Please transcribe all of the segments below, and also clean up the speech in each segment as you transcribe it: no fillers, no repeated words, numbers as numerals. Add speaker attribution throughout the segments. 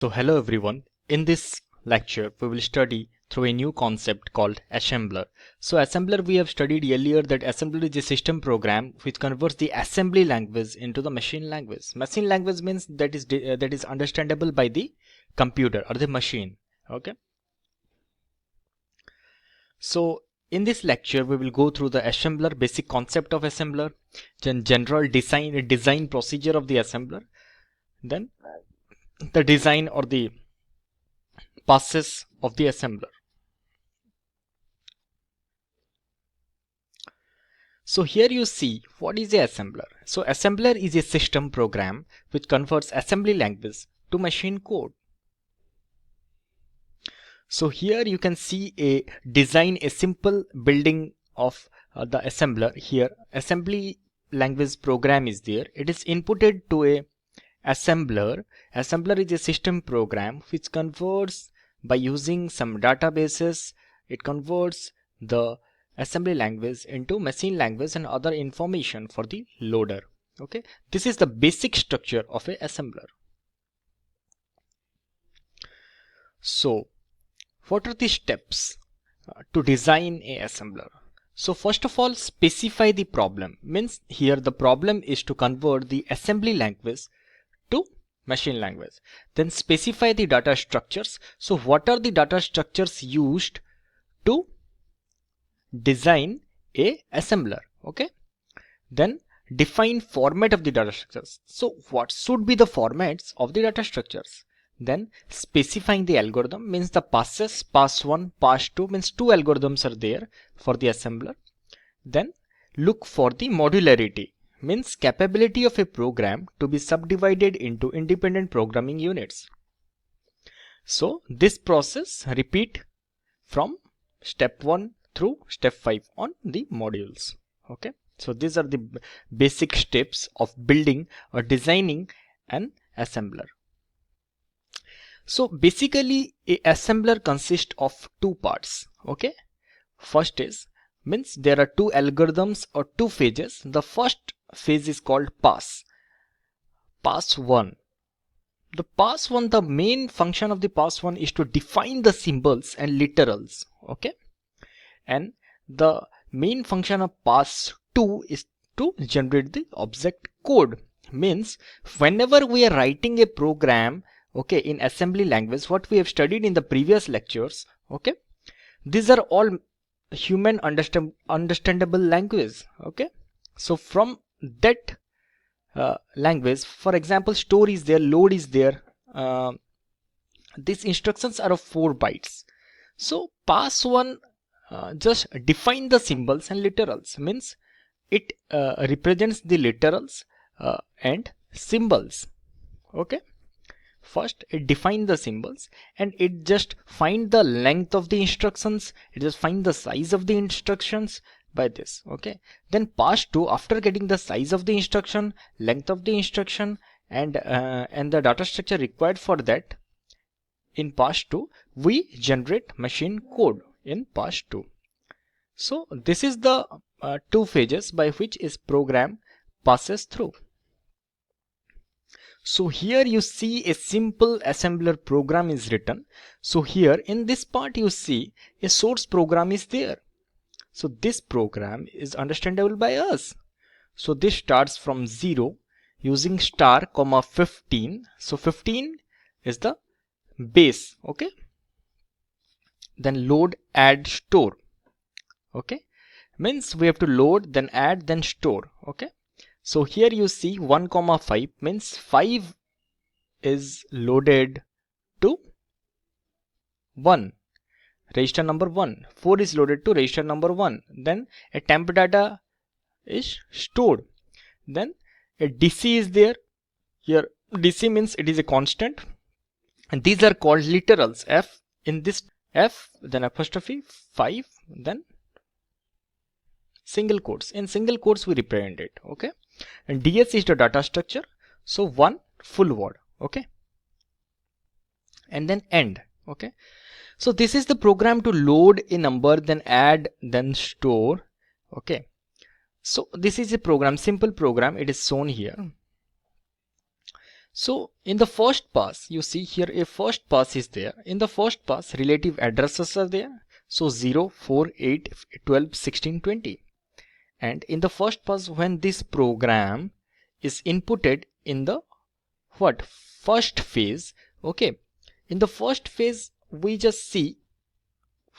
Speaker 1: So hello everyone. In this lecture we will study through a new concept called assembler. So assembler, we have studied earlier that assembler is a system program which converts the assembly language into the machine language. Machine language means that is understandable by the computer or the machine. Okay. So in this lecture we will go through the assembler, basic concept of assembler, then general design procedure of the assembler, then the design or the passes of the assembler. So here you see what is a assembler. So assembler is a system program which converts assembly language to machine code. So here you can see a simple building of the assembler. Here assembly language program is there. It is inputted to a assembler. Assembler is a system program which converts by using some databases. It converts the assembly language into machine language and other information for the loader. Okay, this is the basic structure of a assembler. So what are the steps to design a assembler? So first of all, specify the problem. Means here the problem is to convert the assembly language to machine language. Then specify the data structures. So what are the data structures used to design a assembler? Okay. Then define format of the data structures. So what should be the formats of the data structures? Then specifying the algorithm means the passes, pass 1, pass 2 means two algorithms are there for the assembler. Then look for the modularity means capability of a program to be subdivided into independent programming units. So this process repeat from step 1 through step 5 on the modules. Okay, so these are the basic steps of building or designing an assembler. So basically a assembler consists of two parts. Okay, first is means there are two algorithms or two phases. The first phase is called pass 1. The main function of the pass 1 is to define the symbols and literals. Okay, and the main function of pass 2 is to generate the object code. Means whenever we are writing a program, okay, in assembly language, what we have studied in the previous lectures, okay, these are all human understandable language. Okay, so from that language, for example, store is there, load is there, these instructions are of 4 bytes. So pass 1 just define the symbols and literals. Means it represents the literals and symbols. Okay, first it define the symbols and it just find the length of the instructions, it just find the size of the instructions by this. Okay, then pass 2, after getting the size of the instruction, length of the instruction, and the data structure required for that, in pass 2 we generate machine code in pass 2. So this is the two phases by which is program passes through. So here you see a simple assembler program is written. So here in this part you see a source program is there. So this program is understandable by us. So this starts from 0 using star comma 15. So 15 is the base. Okay, then load, add, store. Okay, means we have to load, then add, then store. Okay, so here you see 1 comma 5 means 5 is loaded to 1, register number 1. 4 is loaded to register number 1. Then a temp data is stored. Then a DC is there. Here DC means it is a constant, and these are called literals. F, in this F, then apostrophe 5, then single quotes. In single quotes we represent it. Okay, and DS is the data structure. So 1 full word. Okay, and then end. Okay, so this is the program to load a number, then add, then store. Okay, so this is a program, simple program, it is shown here. So in the first pass, you see here a first pass is there. In the first pass, relative addresses are there. So 0, 4, 8, 12, 16, 20. And in the first pass, when this program is inputted in the what first phase, okay, in the first phase we just see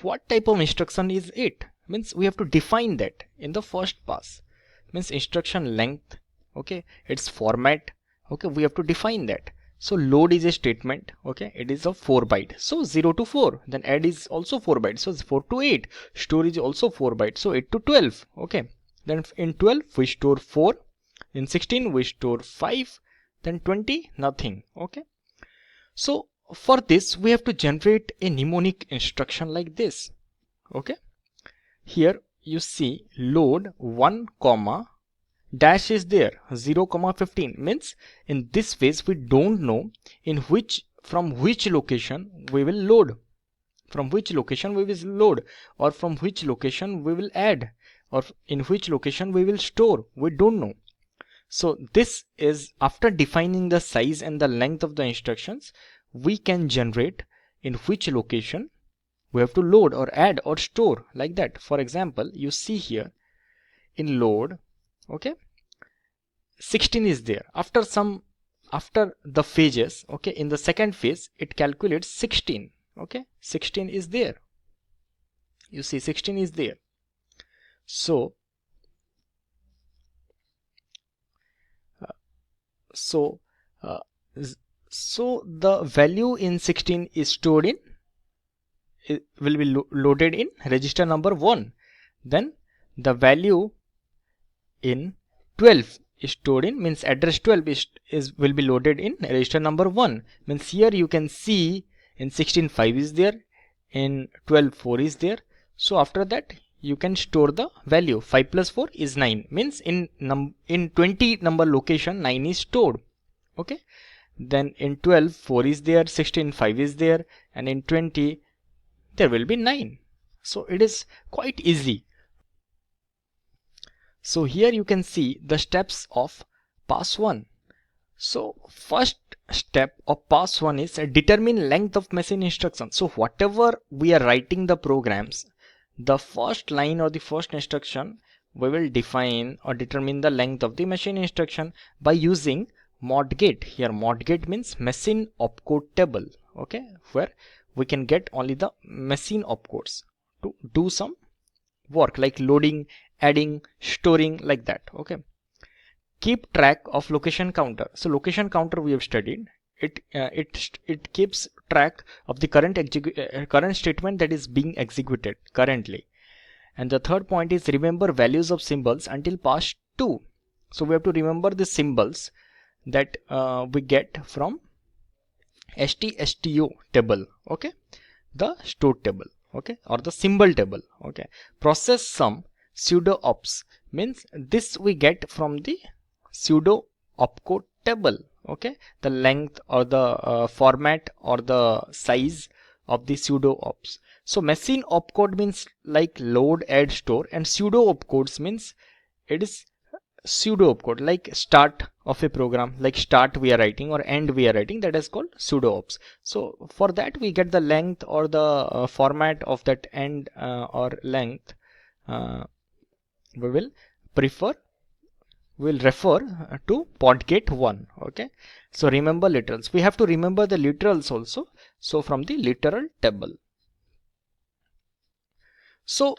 Speaker 1: what type of instruction is it. Means we have to define that in the first pass. Means instruction length, okay, its format, okay, we have to define that. So load is a statement, okay, it is of 4 byte, so 0 to 4. Then add is also 4 byte, so 4 to 8. Store is also 4 byte, so 8 to 12. Okay, then in 12 we store 4, in 16 we store 5, then 20 nothing. Okay, so for this we have to generate a mnemonic instruction like this. Okay, here you see load 1 comma dash is there, 0 comma 15. Means in this phase we don't know in which, from which location we will load, from which location we will load, or from which location we will add, or in which location we will store, we don't know. So this is after defining the size and the length of the instructions, we can generate in which location we have to load or add or store, like that. For example, you see here in load, okay, 16 is there. After the phases, okay, in the second phase it calculates 16. Okay, 16 is there, you see 16 is there. So the value in 16 is stored in, it will be loaded in register number 1. Then the value in 12 is stored in, means address 12 is will be loaded in register number 1. Means here you can see in 16 5 is there, in 12 4 is there. So after that you can store the value 5 plus 4 is 9. Means in 20 number location 9 is stored. Okay, then in 12 4 is there, 16 5 is there, and in 20 there will be 9. So it is quite easy. So here you can see the steps of pass 1. So first step of pass 1 is determine length of machine instruction. So whatever we are writing the programs, the first line or the first instruction, we will define or determine the length of the machine instruction by using modget. Here modget means machine opcode table, okay, where we can get only the machine opcodes to do some work like loading, adding, storing, like that. Okay, keep track of location counter. So location counter we have studied. It keeps track of the current statement that is being executed currently. And the third point is remember values of symbols until pass 2. So we have to remember the symbols that we get from ststo table, okay, the stored table, okay, or the symbol table. Okay, process some pseudo ops, means this we get from the pseudo opcode table, okay, the length or the format or the size of the pseudo ops. So machine opcode means like load, add, store, and pseudo opcodes means it is pseudo opcode like start of a program, like start we are writing or end we are writing, that is called pseudo ops. So for that we get the length or the format of that end or length. We will refer to modget 1. Okay, so remember literals, we have to remember the literals also. So from the literal table, so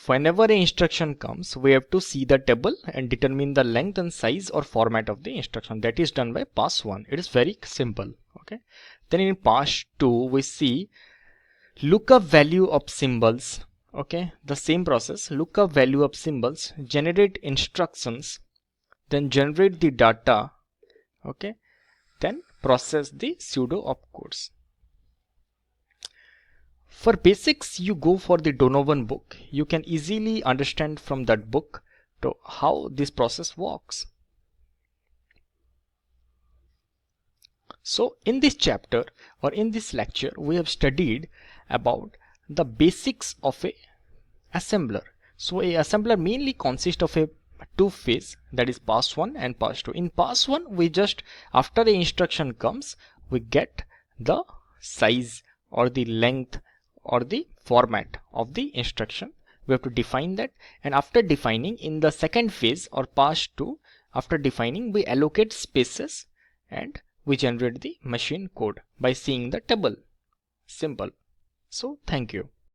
Speaker 1: whenever an instruction comes, we have to see the table and determine the length and size or format of the instruction. That is done by pass 1. It is very simple. Okay, then in pass 2 we see lookup value of symbols. Okay, the same process, lookup value of symbols, generate instructions, then generate the data, okay, then process the pseudo opcodes. For basics, you go for the Donovan book. You can easily understand from that book to how this process works. So in this chapter or in this lecture, we have studied about the basics of a assembler. So a assembler mainly consists of a two phase, that is pass 1 and pass 2. In pass 1 we just, after the instruction comes, we get the size or the length or the format of the instruction. We have to define that, and after defining, in the second phase or pass 2, after defining, we allocate spaces and we generate the machine code by seeing the table. Simple. So thank you.